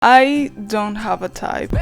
I don't have a type.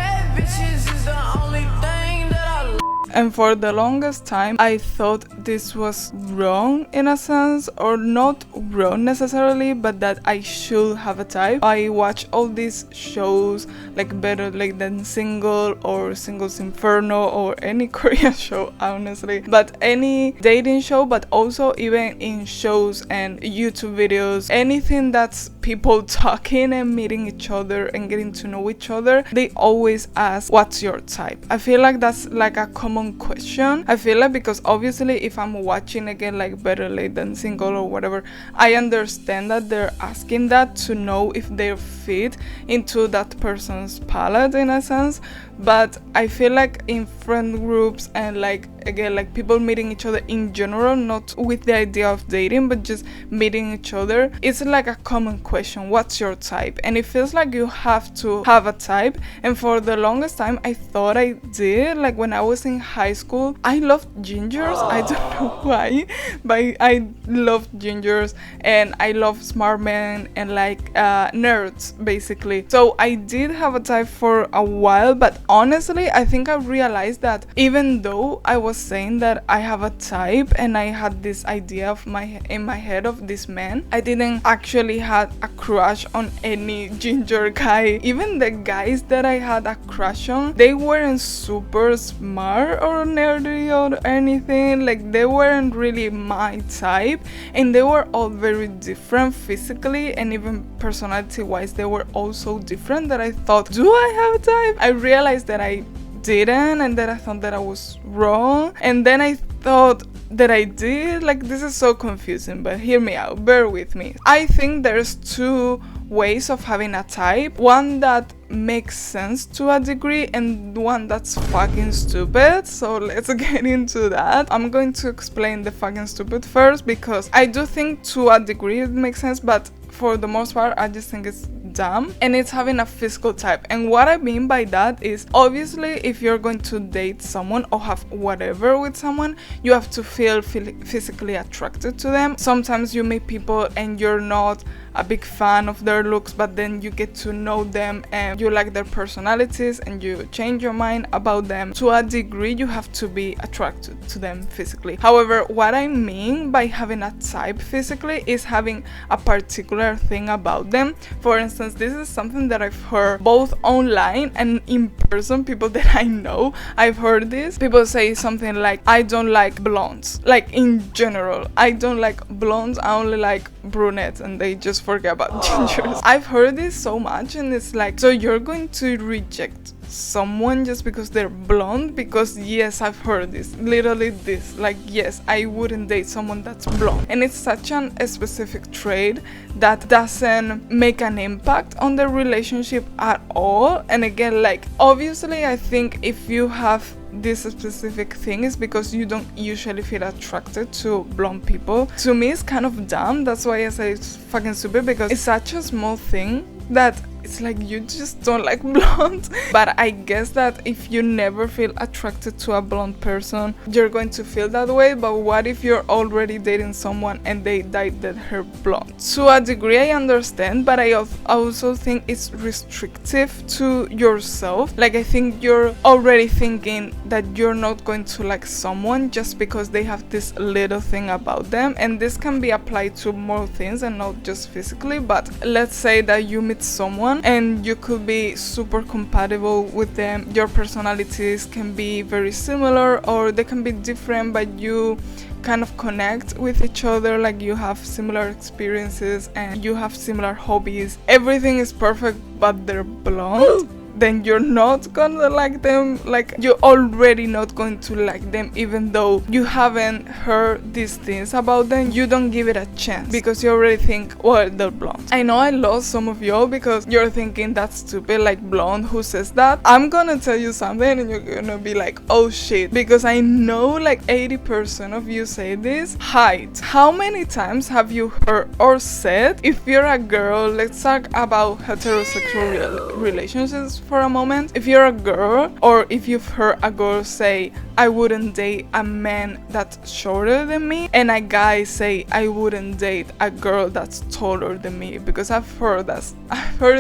And for the longest time, I thought this was wrong in a sense, or not wrong necessarily, but that I should have a type. I watch all these shows like Better Late Than Single or Singles Inferno or any Korean show, honestly, but any dating show, but also even in shows and YouTube videos, anything that's people talking and meeting each other and getting to know each other, they always ask, what's your type? I feel like that's like a common question. I feel like, because obviously if I'm watching again like Better Late Than Single or whatever, I understand that they're asking that to know if they fit into that person's palette in a sense, but I feel like in friend groups and like again like people meeting each other in general, not with the idea of dating but just meeting each other, it's like a common question, what's your type? And it feels like you have to have a type. And for the longest time I thought I did. Like when I was in high school, I loved gingers. I don't know why, but I loved gingers and I love smart men and like nerds basically. So I did have a type for a while, but honestly I think I realized that even though I was saying that I have a type and I had this idea of in my head of this man, I didn't actually had a crush on any ginger guy. Even the guys that I had a crush on, they weren't super smart or nerdy or anything. Like they weren't really my type, and they were all very different physically and even personality wise. They were all so different that I thought, do I have a type? I realized that I didn't, and that I thought that I was wrong, and then I thought that I did. Like this is so confusing, but hear me out, bear with me. I think there's two ways of having a type, one that makes sense to a degree and one that's fucking stupid. So let's get into that. I'm going to explain the fucking stupid first, because I do think to a degree it makes sense, but for the most part I just think it's dumb, and it's having a physical type. And what I mean by that is, obviously if you're going to date someone or have whatever with someone, you have to feel physically attracted to them. Sometimes you meet people and you're not a big fan of their looks, but then you get to know them and you like their personalities and you change your mind about them. To a degree you have to be attracted to them physically. However, what I mean by having a type physically is having a particular thing about them. For instance, this is something that I've heard both online and in person, people that I know. I've heard this. People say something like, I don't like blondes. Like in general, I don't like blondes, I only like brunettes, and they just forget about gingers. I've heard this so much, and it's like, so you're going to reject someone just because they're blonde? Because yes, I've heard this, literally this, like yes, I wouldn't date someone that's blonde. And it's such a specific trait that doesn't make an impact on the relationship at all. And again, like obviously I think if you have this specific thing is because you don't usually feel attracted to blonde people. To me it's kind of dumb. That's why I say it's fucking stupid, because it's such a small thing that it's like you just don't like blonde. But I guess that if you never feel attracted to a blonde person, you're going to feel that way. But what if you're already dating someone and they dyed her blonde? To a degree I understand, but I also think it's restrictive to yourself. Like I think you're already thinking that you're not going to like someone just because they have this little thing about them. And this can be applied to more things and not just physically. But let's say that you meet someone and you could be super compatible with them. Your personalities can be very similar, or they can be different, but you kind of connect with each other. Like you have similar experiences and you have similar hobbies. Everything is perfect, but they're blonde. Then you're not gonna like them. Like you're already not going to like them, even though you haven't heard these things about them. You don't give it a chance because you already think, well, they're blonde. I know I lost some of y'all because you're thinking that's stupid, like blonde, who says that? I'm gonna tell you something and you're gonna be like, oh shit, because I know like 80% of you say this. Height. How many times have you heard or said, if you're a girl, let's talk about heterosexual relationships for a moment. If you're a girl, or if you've heard a girl say, I wouldn't date a man that's shorter than me, and a guy say, I wouldn't date a girl that's taller than me, because I've heard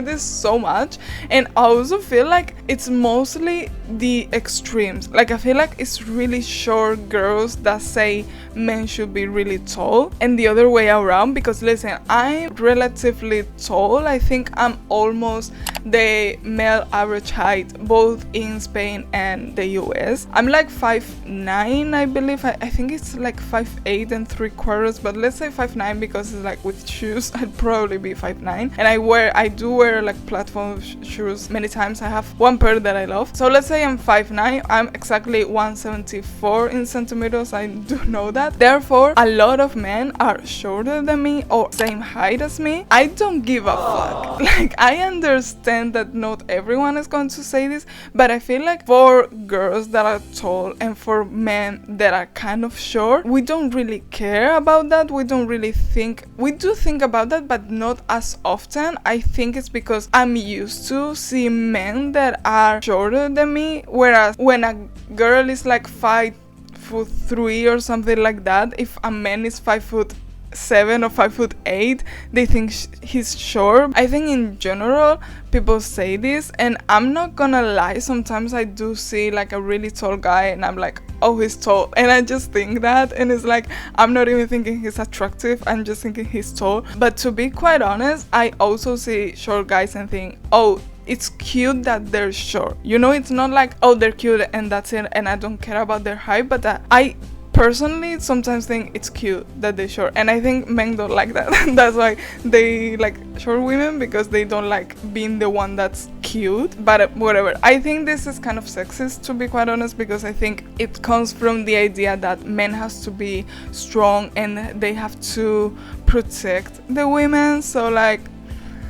this so much, and I also feel like it's mostly the extremes. Like, I feel like it's really short girls that say men should be really tall, and the other way around, because listen, I'm relatively tall. I think I'm almost the male average height both in Spain and the US. I'm like 5'9", I believe. I think it's like 5'8" and 3/4, but let's say 5'9" because it's like with shoes I'd probably be 5'9", and I do wear like platform shoes many times. I have one pair that I love, so let's say I'm 5'9". I'm exactly 174 in centimeters. I do know that. Therefore, a lot of men are shorter than me or same height as me. I don't give a fuck. Like, I understand that not everyone is going to say this, but I feel like for girls that are tall and for men that are kind of short, we don't really care about that. We don't really think. We do think about that, but not as often. I think it's because I'm used to seeing men that are shorter than me, whereas when a girl is like 5'3" or something like that, if a man is 5'7" or 5'8", they think he's short. I think in general people say this, and I'm not gonna lie, sometimes I do see like a really tall guy and I'm like, oh, he's tall, and I just think that, and it's like, I'm not even thinking he's attractive, I'm just thinking he's tall. But to be quite honest, I also see short guys and think, oh, it's cute that they're short. You know, it's not like, oh, they're cute and that's it, and I don't care about their height, but I personally sometimes think it's cute that they're short, and I think men don't like that. That's why they like short women, because they don't like being the one that's cute. But whatever, I think this is kind of sexist, to be quite honest, because I think it comes from the idea that men has to be strong and they have to protect the women. So like,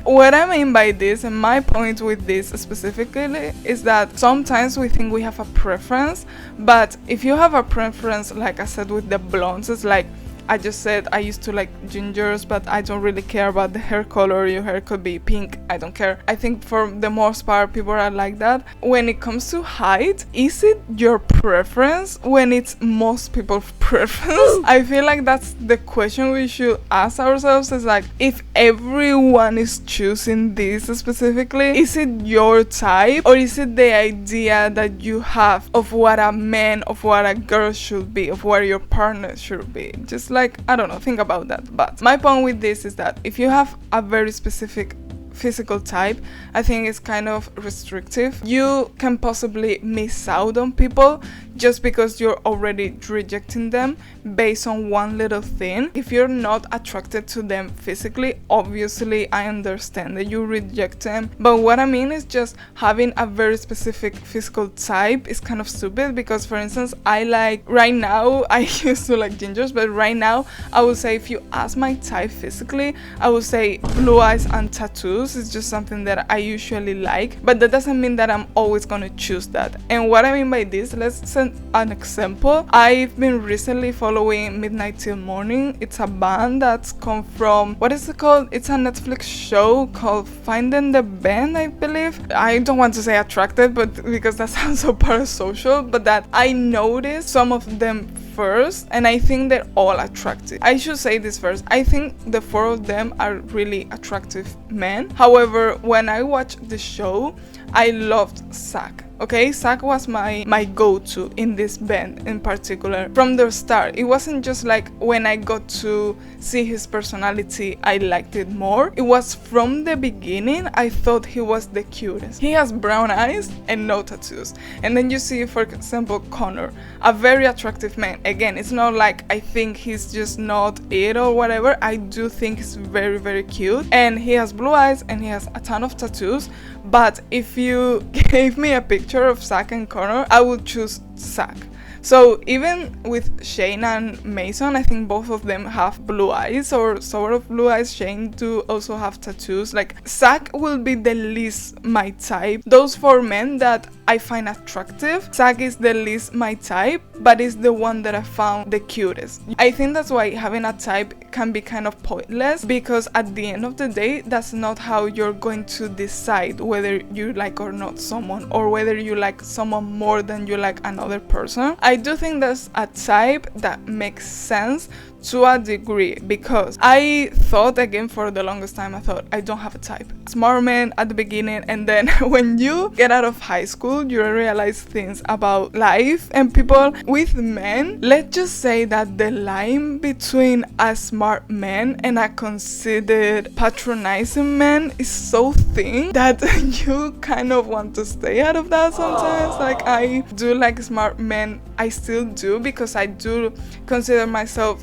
what I mean by this, and my point with this specifically, is that sometimes we think we have a preference, but if you have a preference, like I said with the blondes, it's like, I just said I used to like gingers, but I don't really care about the hair color. Your hair could be pink, I don't care. I think for the most part people are like that. When it comes to height, is it your preference when it's most people's preference? I feel like that's the question we should ask ourselves, is like, if everyone is choosing this specifically, is it your type, or is it the idea that you have of what a man, of what a girl should be, of what your partner should be? Just like, I don't know, think about that. But my point with this is that if you have a very specific physical type, I think it's kind of restrictive. You can possibly miss out on people just because you're already rejecting them based on one little thing. If you're not attracted to them physically, obviously I understand that you reject them, but what I mean is just having a very specific physical type is kind of stupid. Because for instance, I like, right now, I used to like gingers, but right now I would say, if you ask my type physically, I would say blue eyes and tattoos is just something that I usually like, but that doesn't mean that I'm always gonna choose that. And what I mean by this, let's send an example. I've been recently following Midnight Till Morning. It's a band that's come from, what is it called? It's a Netflix show called Finding the Band, I believe. I don't want to say attracted, but because that sounds so parasocial, but that I noticed some of them first, and I think they're all attractive. I should say this first. I think the four of them are really attractive men. However, when I watched the show, I loved Zach. Okay, Zach was my go-to in this band in particular from the start. It wasn't just like when I got to see his personality I liked it more. It was from the beginning I thought he was the cutest. He has brown eyes and no tattoos. And then you see, for example, Connor, a very attractive man. Again, it's not like I think he's just not it or whatever. I do think he's very, very cute, and he has blue eyes and he has a ton of tattoos. But if you gave me a picture of Zach and Connor, I would choose Zach, So even with Shane and Mason, I think both of them have blue eyes, or sort of blue eyes. Shane do also have tattoos. Like, Zach will be the least my type. Those 4 men that I find attractive, Zach is the least my type, but is the one that I found the cutest. I think that's why having a type can be kind of pointless, because at the end of the day, that's not how you're going to decide whether you like or not someone, or whether you like someone more than you like another person. I do think there's a type that makes sense to a degree, because I thought, again, for the longest time, I thought I don't have a type. Smart men at the beginning, and then when you get out of high school, you realize things about life and people. With men, let's just say that the line between a smart man and a considered patronizing man is so thin that you kind of want to stay out of that sometimes. Like, I do like smart men, I still do, because I do consider myself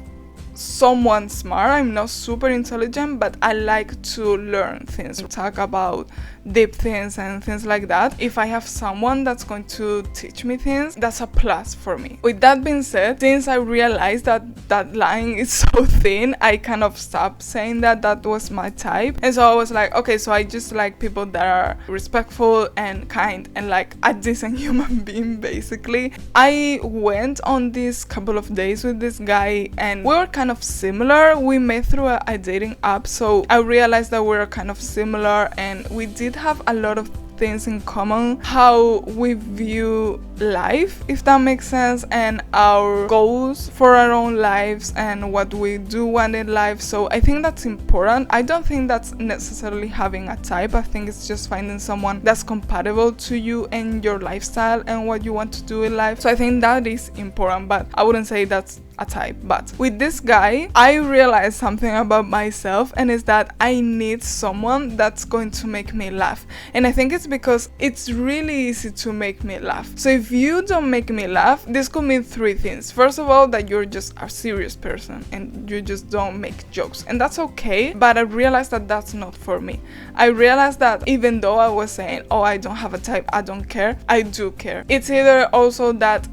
someone smart. I'm not super intelligent, but I like to learn things, talk about deep things and things like that. If I have someone that's going to teach me things, that's a plus for me. With that being said, since I realized that that line is so thin, I kind of stopped saying that was my type. And so I was like, okay, so I just like people that are respectful and kind and like a decent human being, basically. I went on this couple of days with this guy, and we were kind of similar. We met through a dating app, so I realized that we were kind of similar, and we did have a lot of things in common, how we view life, if that makes sense, and our goals for our own lives and what we do want in life. So I think that's important. I don't think that's necessarily having a type. I think it's just finding someone that's compatible to you and your lifestyle and what you want to do in life. So I think that is important, but I wouldn't say that's a type. But with this guy, I realized something about myself, and is that I need someone that's going to make me laugh. And I think it's because it's really easy to make me laugh. So if you don't make me laugh, this could mean 3 things. First of all, that you're just a serious person and you just don't make jokes, and that's okay. But I realized that that's not for me. I realized that even though I was saying, oh, I don't have a type, I don't care, I do care. It's either also that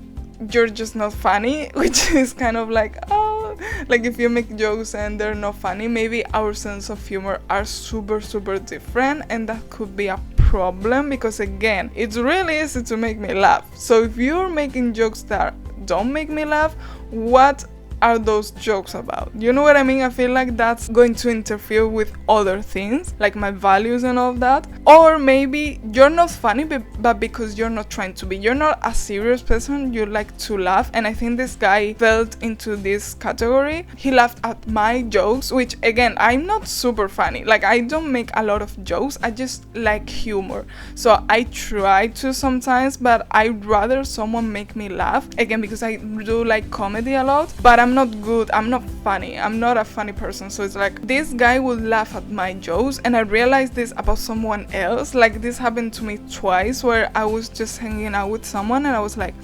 you're just not funny, which is kind of like, oh, like if you make jokes and they're not funny, maybe our sense of humor are super different, and that could be a problem, because again, it's really easy to make me laugh. So if you're making jokes that don't make me laugh, what are those jokes about? You know what I mean? I feel like that's going to interfere with other things, like my values and all that. Or maybe you're not funny, but because you're not trying to be. You're not a serious person, you like to laugh. And I think this guy fell into this category. He laughed at my jokes, which again, I'm not super funny. Like, I don't make a lot of jokes, I just like humor. So I try to sometimes, but I'd rather someone make me laugh. Again, because I do like comedy a lot, but I'm not good, I'm not funny, I'm not a funny person. So it's like, this guy would laugh at my jokes, and I realized this about someone else. Like, this happened to me twice, where I was just hanging out with someone and I was like,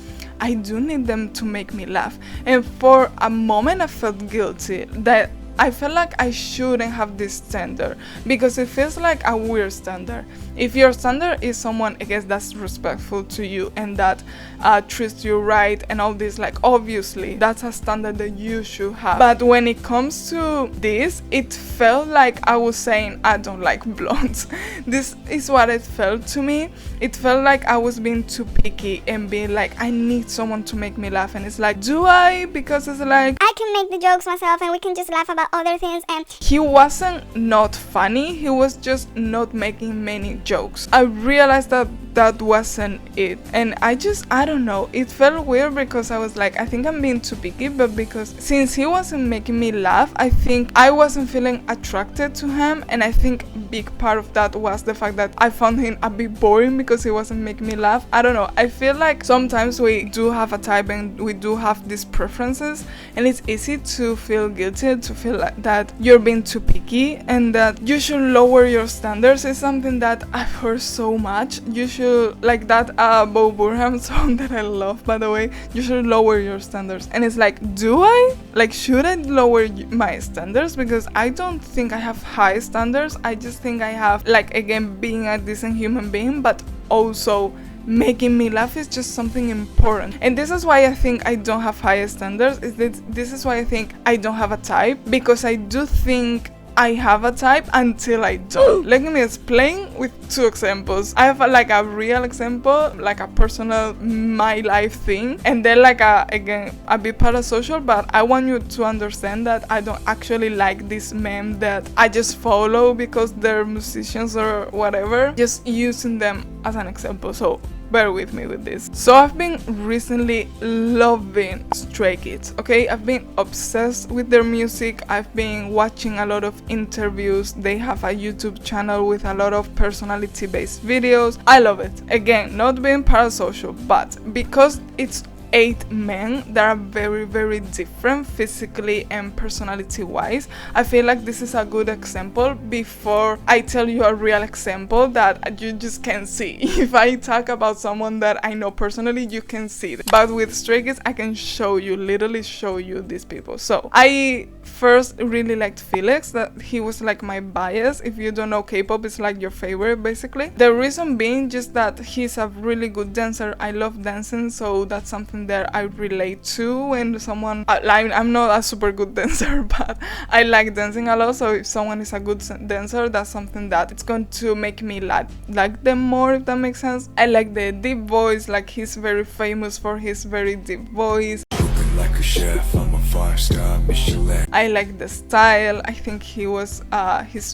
I do need them to make me laugh. And for a moment I felt guilty, that I felt like I shouldn't have this standard, because it feels like a weird standard. If your standard is someone, I guess, that's respectful to you and that treats you right and all this, like, obviously that's a standard that you should have. But when it comes to this, it felt like I was saying I don't like blondes. This is what it felt to me. It felt like I was being too picky and being like, I need someone to make me laugh. And it's like, do I? Because it's like, I can make the jokes myself and we can just laugh about other things. And he wasn't not funny, he was just not making many jokes. I realized that that wasn't it, and I don't know, it felt weird, because I was like, I think I'm being too picky. But because since he wasn't making me laugh, I think I wasn't feeling attracted to him, and I think big part of that was the fact that I found him a bit boring because he wasn't making me laugh. I don't know, I feel like sometimes we do have a type and we do have these preferences, and it's easy to feel guilty, to feel like that you're being too picky and that you should lower your standards. Is something that I've heard so much. You should, like that Bo Burnham song that I love, by the way, you should lower your standards. And it's like, do I? Like, should I lower my standards? Because I don't think I have high standards. I just think I have, like, again, being a decent human being, but also making me laugh is just something important. And this is why I think I don't have high standards. This is why I think I don't have a type, because I do think I have a type until I don't. Let me explain with 2 examples. I have like a real example, like a personal my life thing, and then like again a bit parasocial, but I want you to understand that I don't actually like these men that I just follow because they're musicians or whatever, just using them as an example. So bear with me with this. So I've been recently loving Stray Kids, okay? I've been obsessed with their music. I've been watching a lot of interviews. They have a YouTube channel with a lot of personality-based videos. I love it. Again, not being parasocial, but because it's 8 men that are very, very different physically and personality wise, I feel like this is a good example before I tell you a real example that you just can't see. If I talk about someone that I know personally, you can see it, but with Stray Kids I can show you, literally show you these people. So I first really liked Felix, that he was like my bias. If you don't know K-pop, it's like your favorite basically. The reason being just that he's a really good dancer. I love dancing, so that's something that I relate to when someone, I'm not a super good dancer, but I like dancing a lot, so if someone is a good dancer, that's something that it's going to make me like them more, if that makes sense. I like the deep voice, like he's very famous for his very deep voice. Like a chef, I'm a 5-star Michelin. I like the style. I think he's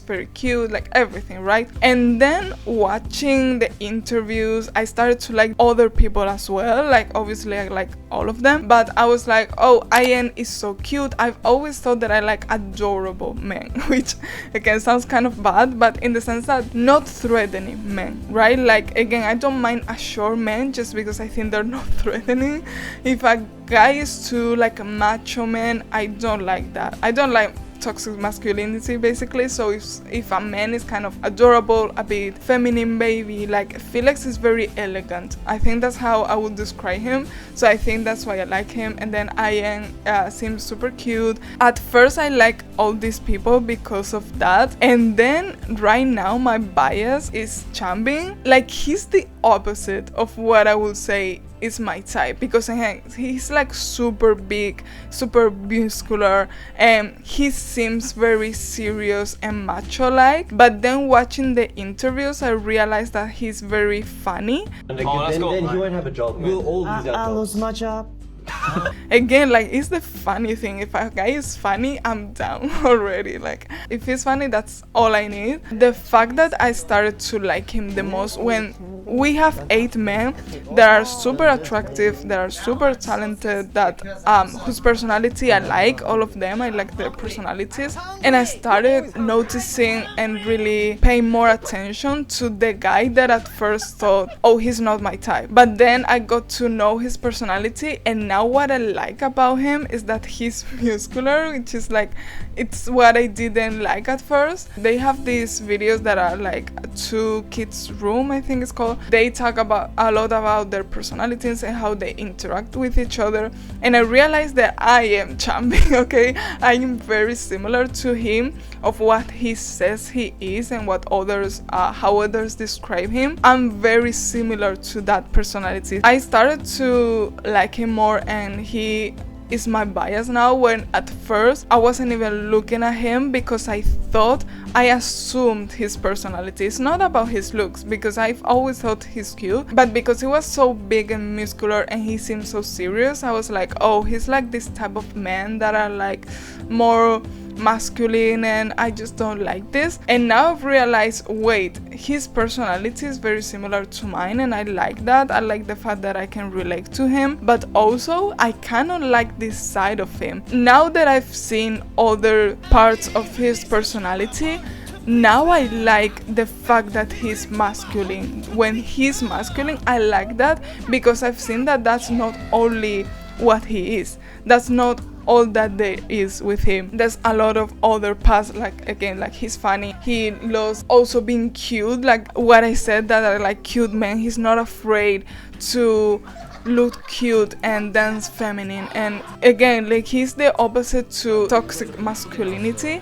very cute, like everything, right? And then watching the interviews, I started to like other people as well. Like obviously I like all of them, but I was like, oh, IN is so cute. I've always thought that I like adorable men, which again sounds kind of bad, but in the sense that not threatening men, right? Like again, I don't mind a short man just because I think they're not threatening. If a guy is too like a macho man, I don't like that. I don't like toxic masculinity basically. So if a man is kind of adorable, a bit feminine baby, like Felix is very elegant. I think that's how I would describe him, so I think that's why I like him. And then IN seems super cute. At first I like all these people because of that, and then right now my bias is Changbin. Like he's the opposite of what I would say is my type, because he's like super big, super muscular, and he seems very serious and macho like, but then watching the interviews I realized that he's very funny. Then he won't have a job. We'll all lose our jobs. My job. Again, like it's the funny thing. If a guy is funny, I'm down already. Like if he's funny, that's all I need. The fact that I started to like him the most when we have 8 men that are super attractive, that are super talented, that whose personality I like, all of them, I like their personalities, and I started noticing and really paying more attention to the guy that at first thought, oh, he's not my type, but then I got to know his personality, and now what I like about him is that he's muscular, which is like, it's what I didn't like at first. They have these videos that are like 2 kids room, I think it's called. They talk about a lot about their personalities and how they interact with each other, and I realized that I am Changbin, okay? I am very similar to him of what he says he is and what others, how others describe him. I'm very similar to that personality. I started to like him more, and he is my bias now, when at first I wasn't even looking at him because I assumed his personality. It's not about his looks, because I've always thought he's cute, but because he was so big and muscular and he seemed so serious, I was like, oh, he's like this type of man that are like more masculine, and I just don't like this. And now I've realized, wait, his personality is very similar to mine, and I like that. I like the fact that I can relate to him, but also I cannot like this side of him. Now that I've seen other parts of his personality, now I like the fact that he's masculine. When he's masculine, I like that, because I've seen that that's not only what he is, that's not all that there is with him. There's a lot of other parts, like again, like he's funny, he loves also being cute, like what I said, that I like cute men. He's not afraid to look cute and dance feminine, and again, like he's the opposite to toxic masculinity,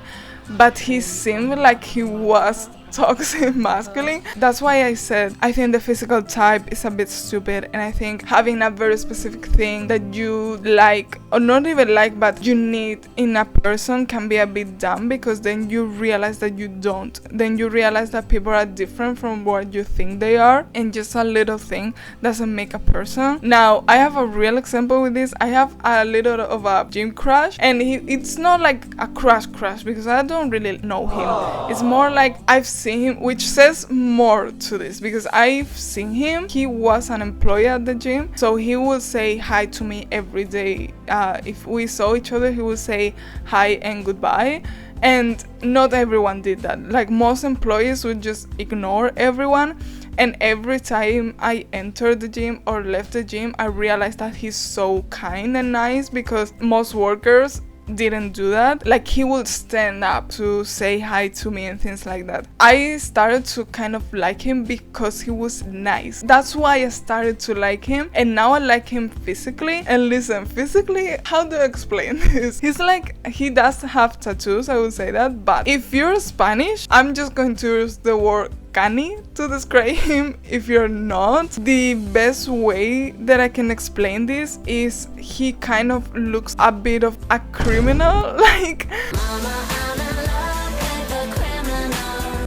but he seemed like he was toxic masculine. That's why I said I think the physical type is a bit stupid, and I think having a very specific thing that you like, or not even like, but you need in a person can be a bit dumb, because then you realize that you don't. Then you realize that people are different from what you think they are, and just a little thing doesn't make a person. Now, I have a real example with this. I have a little of a gym crush, and it's not like a crush because I don't really know him. It's more like I've seen him, which says more to this, because I've seen him. He was an employee at the gym, so he would say hi to me every day. If we saw each other, he would say hi and goodbye. And not everyone did that. Like, most employees would just ignore everyone. And every time I entered the gym or left the gym, I realized that he's so kind and nice, because most workers didn't do that. Like, he would stand up to say hi to me and things like that. I started to kind of like him because he was nice. That's why I started to like him, and now I like him physically. And listen, physically, how do I explain this? He's like, he does have tattoos, I would say that, but if you're Spanish, I'm just going to use the word canny to describe him. If you're not, the best way that I can explain this is he kind of looks a bit of a criminal. Like,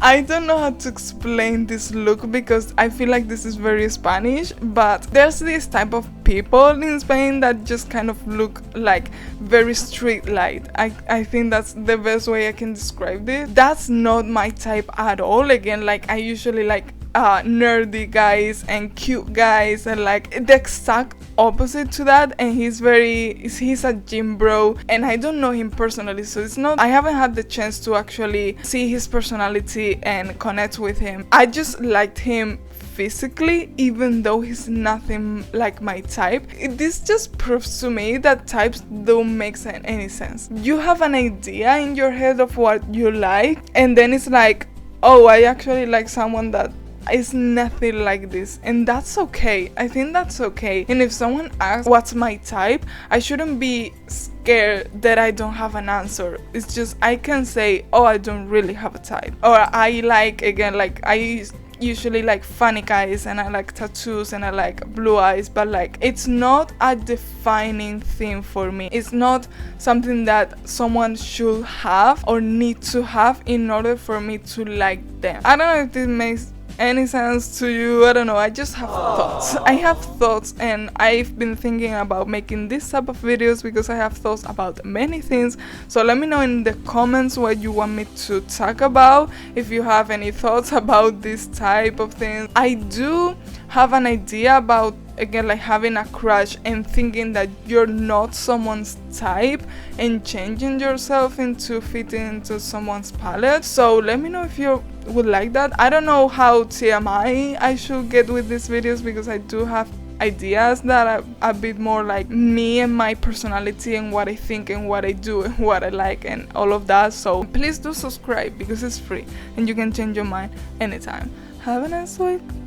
I don't know how to explain this look, because I feel like this is very Spanish, but there's this type of people in Spain that just kind of look like very street light. I think that's the best way I can describe this. That's not my type at all. Again, like, I usually like nerdy guys and cute guys, and like the exact opposite to that. And he's a gym bro, and I don't know him personally, so it's not, I haven't had the chance to actually see his personality and connect with him. I just liked him physically, even though he's nothing like my type. This just proves to me that types don't make any sense. You have an idea in your head of what you like, and then it's like, oh, I actually like someone that is nothing like this, and that's okay. I think that's okay. And if someone asks what's my type, I shouldn't be scared that I don't have an answer. It's just, I can say, oh, I don't really have a type, or I like, again, like, I usually like funny guys, and I like tattoos, and I like blue eyes, but like, it's not a defining thing for me. It's not something that someone should have or need to have in order for me to like them. I don't know if this makes any sense to you. I don't know, I just have thoughts. I have thoughts, and I've been thinking about making this type of videos because I have thoughts about many things. So let me know in the comments what you want me to talk about, if you have any thoughts about this type of things. I do have an idea about, again, like having a crush and thinking that you're not someone's type and changing yourself into fitting into someone's palette. So let me know if you would like that. I don't know how TMI I should get with these videos, because I do have ideas that are a bit more like me and my personality and what I think and what I do and what I like and all of that. So please do subscribe, because it's free and you can change your mind anytime. Have a nice week.